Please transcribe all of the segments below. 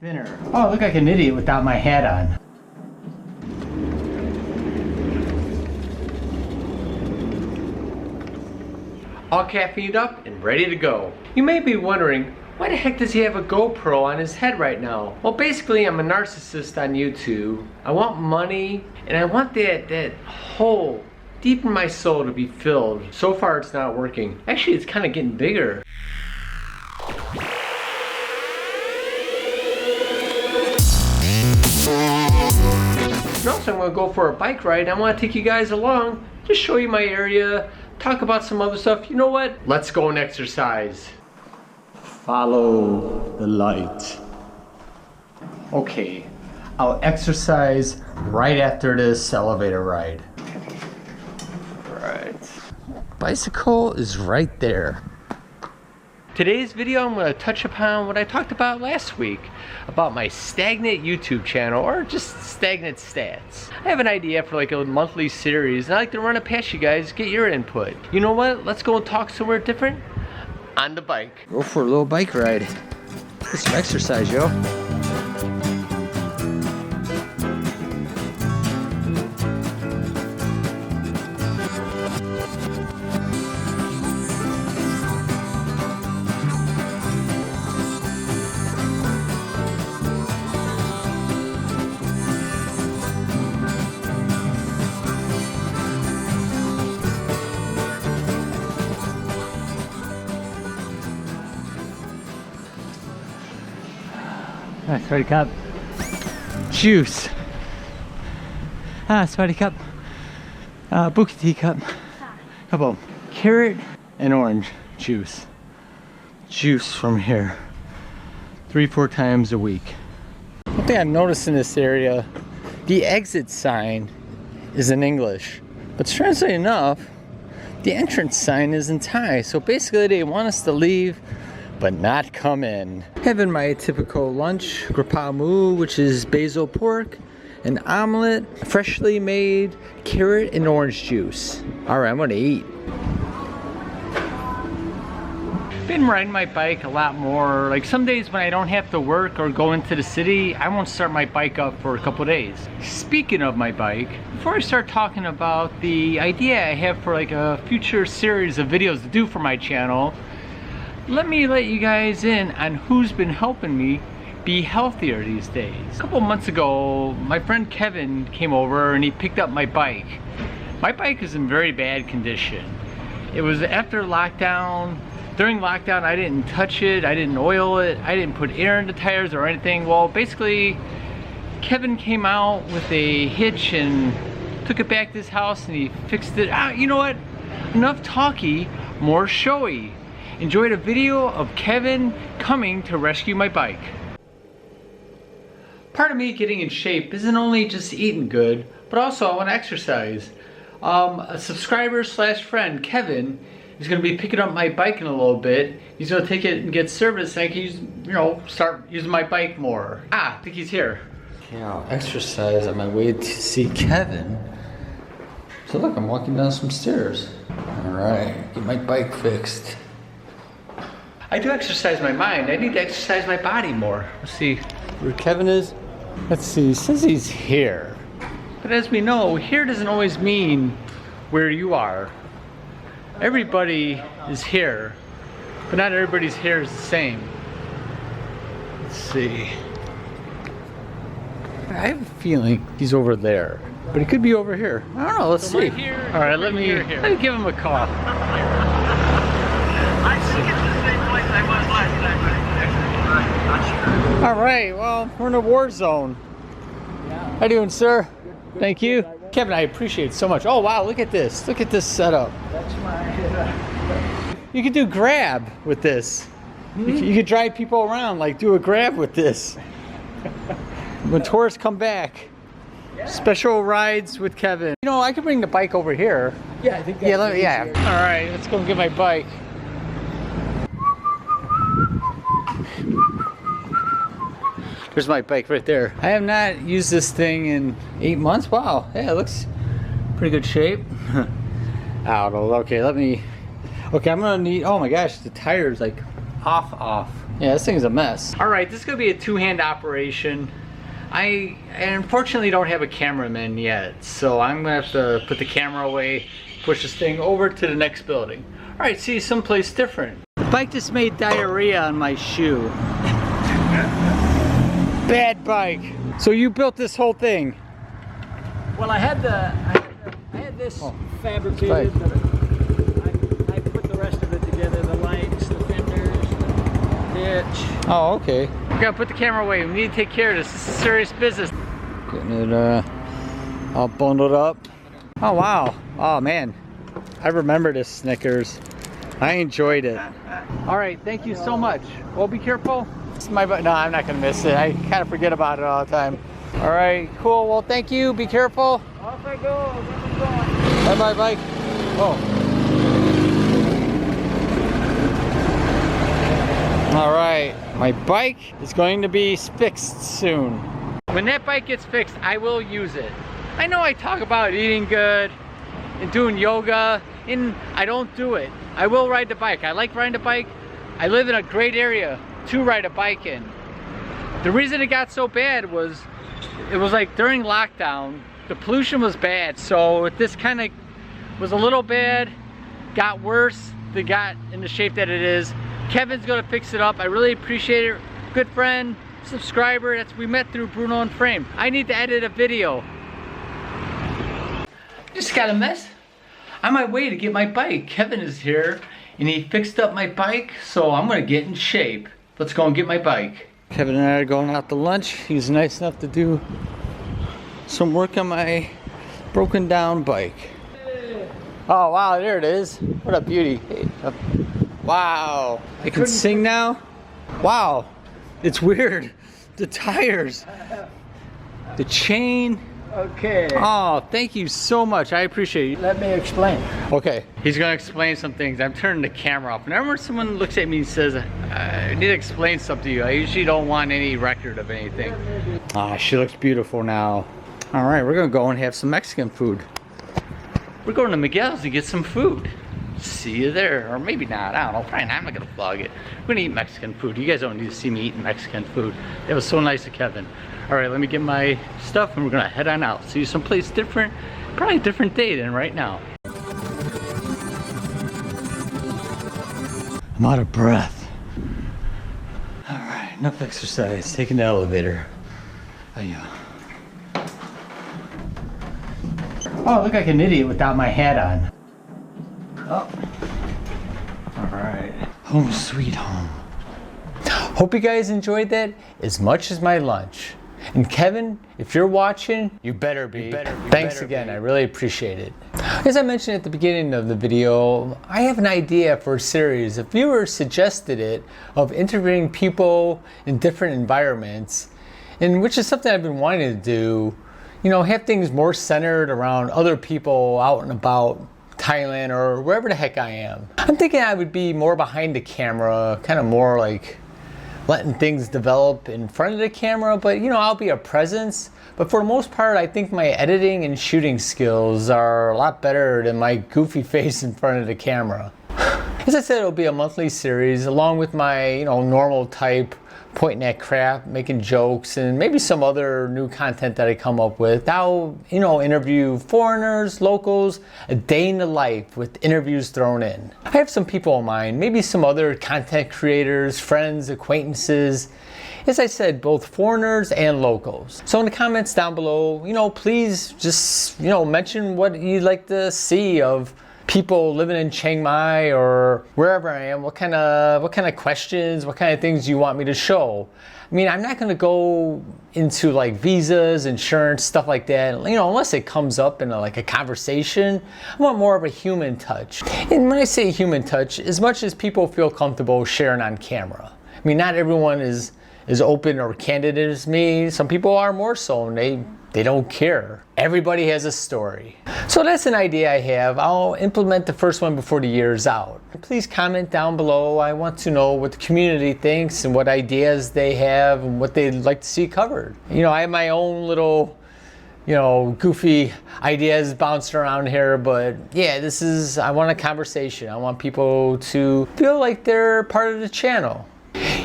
Thinner. Oh, I look like an idiot without my hat on. All caffeined up and ready to go. You may be wondering, why the heck does he have a GoPro on his head right now? Well, basically, I'm a narcissist on YouTube. I want money, and I want that hole deep in my soul to be filled. So far, it's not working. Actually, it's kind of getting bigger. Also, I'm gonna go for a bike ride. I wanna take you guys along, just show you my area, talk about some other stuff. You know what? Let's go and exercise. Follow the light. Okay, I'll exercise right after this elevator ride. Right. Bicycle is right there. Today's video, I'm going to touch upon what I talked about last week about my stagnant YouTube channel, or just stagnant stats. I have an idea for like a monthly series, and I like to run it past you guys, get your input. You know what? Let's go and talk somewhere different on the bike. Go for a little bike ride. Get some exercise, yo. Sweaty cup. Juice. Sweaty cup. Buki tea cup. Couple. Carrot and orange juice. Juice from here. 3-4 times a week. One thing I've noticed in this area, the exit sign is in English. But strangely enough, the entrance sign is in Thai. So basically they want us to leave but not come in. Having my typical lunch, grappa moo, which is basil pork, an omelet, freshly made carrot and orange juice. All right, I'm gonna eat. Been riding my bike a lot more. Like some days when I don't have to work or go into the city, I won't start my bike up for a couple days. Speaking of my bike, before I start talking about the idea I have for like a future series of videos to do for my channel, let me let you guys in on who's been helping me be healthier these days. A couple months ago, my friend Kevin came over and he picked up my bike. My bike is in very bad condition. It was after lockdown. During lockdown, I didn't touch it, I didn't oil it, I didn't put air in the tires or anything. Well, basically, Kevin came out with a hitch and took it back to his house and he fixed it. You know what? Enough talky, more showy. Enjoyed a video of Kevin coming to rescue my bike. Part of me getting in shape isn't only just eating good, but also I want to exercise. A subscriber slash friend, Kevin, is going to be picking up my bike in a little bit. He's going to take it and get service and I can use, start using my bike more. I think he's here. Okay, I'll exercise on my way to see Kevin. So look, I'm walking down some stairs. All right, get my bike fixed. I do exercise my mind. I need to exercise my body more. Let's see where Kevin is. Let's see, he says he's here. But as we know, here doesn't always mean where you are. Everybody is here, but not everybody's here is the same. Let's see. I have a feeling he's over there, but he could be over here. I don't know, let's see. Right here, all right, let me give him a call. I think it's the same place I was last time, but I'm not sure. All right, well, we're in a war zone. Yeah. How you doing, sir? Good. Thank you. Kevin, I appreciate it so much. Oh, wow, look at this. Look at this setup. That's my... You could do grab with this. You could drive people around, like do a grab with this. When tourists come back. Yeah. Special rides with Kevin. You know, I could bring the bike over here. Yeah, I think that's yeah. All right, let's go get my bike. There's my bike right there. I have not used this thing in 8 months. Wow, yeah, it looks pretty good shape. Okay, let me, okay, I'm gonna need, oh my gosh, the tire's like off. Yeah, this thing's a mess. All right, this is gonna be a two-hand operation. I unfortunately don't have a cameraman yet, so I'm gonna have to put the camera away, push this thing over to the next building. All right, see you someplace different. The bike just made diarrhea on my shoe. Bad bike. So you built this whole thing? Well, I had this fabricated, but I put the rest of it together, the lights, the fenders, the ditch. Oh, okay. We gotta put the camera away. We need to take care of this. This is serious business. Getting it all bundled up. Oh, wow. Oh, man. I remember this Snickers. I enjoyed it. All right, thank you so much. Well, be careful. No, I'm not gonna miss it. I kind of forget about it all the time. All right, cool. Well, thank you. Be careful. Off I go. Where we going? Bye-bye, bike. Oh. All right, my bike is going to be fixed soon. When that bike gets fixed, I will use it. I know I talk about eating good and doing yoga, and I don't do it. I will ride the bike. I like riding the bike. I live in a great area to ride a bike in. The reason it got so bad was, it was like during lockdown, the pollution was bad. So this kind of was a little bad, got worse, they got in the shape that it is. Kevin's gonna fix it up. I really appreciate it. Good friend, subscriber, we met through Bruno Unframed. I need to edit a video. Just got a mess. On my way to get my bike. Kevin is here and he fixed up my bike, so I'm gonna get in shape. Let's go and get my bike. Kevin and I are going out to lunch. He's nice enough to do some work on my broken down bike. Oh wow, there it is. What a beauty. Hey, wow. I can sing now? Wow. It's weird. The tires. The chain. Okay. Oh, thank you so much. I appreciate it. Let me explain. Okay. He's gonna explain some things. I'm turning the camera off. Whenever someone looks at me and says, I need to explain something to you, I usually don't want any record of anything. Ah, she looks beautiful now. All right, we're gonna go and have some Mexican food. We're going to Miguel's to get some food. See you there, or maybe not, I don't know, probably not. I'm not gonna vlog it. We're gonna eat Mexican food. You guys don't need to see me eating Mexican food. It was so nice of Kevin. All right, let me get my stuff and we're gonna head on out. See you someplace different, probably a different day than right now. I'm out of breath. All right, enough exercise, taking the elevator. Oh, I look like an idiot without my hat on. Oh. All right. Home sweet home. Hope you guys enjoyed that as much as my lunch. And Kevin, if you're watching, you better be. Thanks again, I really appreciate it. As I mentioned at the beginning of the video, I have an idea for a series. A viewer suggested it, of interviewing people in different environments, and which is something I've been wanting to do. You know, have things more centered around other people out and about Thailand or wherever the heck I am. I'm thinking I would be more behind the camera, kind of more like letting things develop in front of the camera, but you know, I'll be a presence. But for the most part, I think my editing and shooting skills are a lot better than my goofy face in front of the camera. As I said, it'll be a monthly series along with my, you know, normal type pointing at crap, making jokes, and maybe some other new content that I come up with. I'll, you know, interview foreigners, locals, a day in the life with interviews thrown in. I have some people in mind, maybe some other content creators, friends, acquaintances. As I said, both foreigners and locals. So in the comments down below, you know, please just, you know, mention what you'd like to see of people living in Chiang Mai or wherever I am. What kind of questions, what kind of things you want me to show? I mean, I'm not going to go into like visas, insurance, stuff like that, you know, unless it comes up in like a conversation. I want more of a human touch. And when I say human touch, as much as people feel comfortable sharing on camera. I mean, not everyone is open or candid as me. Some people are more so, and they don't care. Everybody has a story. So that's an idea I have. I'll implement the first one before the year is out. Please comment down below. I want to know what the community thinks and what ideas they have and what they'd like to see covered. You know, I have my own little, you know, goofy ideas bouncing around here, but yeah, I want a conversation. I want people to feel like they're part of the channel.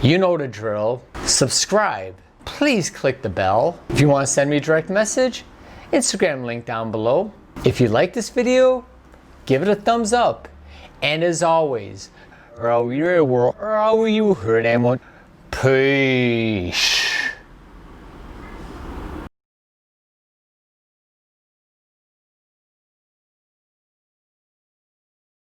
You know the drill. Subscribe. Please click the bell. If you want to send me a direct message, Instagram link down below. If you like this video, give it a thumbs up. And as always, peace.